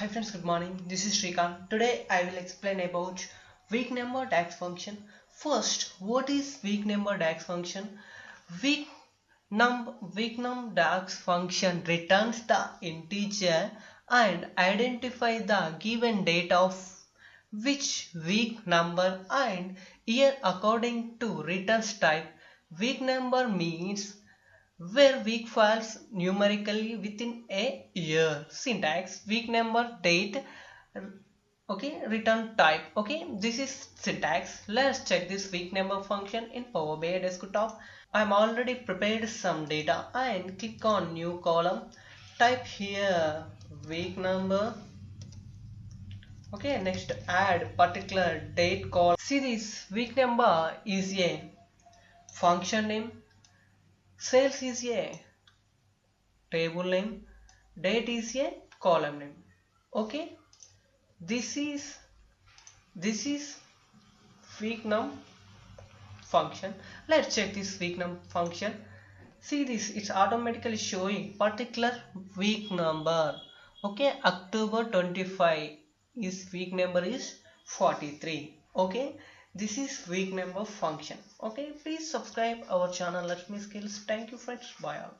Hi friends, good morning. This is Shrikant. Today I will explain about weak number Dax function. First, what is weak number Dax function? Weak Weeknum Dax function returns the integer and identify the given data of which weak number, and here according to returns type, weak number means where week falls numerically within a year. Syntax: week number, date, okay, return type. Okay, this is syntax. Let's check this week number function in Power BI desktop. I'm already prepared some data and click on new column. Type here week number. Okay, next add particular date column. See, this week number is a function name, sales is a table name, date is a column name. Okay, this is weeknum function. Let's check this weeknum function. See this, it's automatically showing particular week number. Okay, October 25 is week number is 43. Okay, this is week number function. Okay, please subscribe our channel Laxmi Skills. Thank you friends, bye all.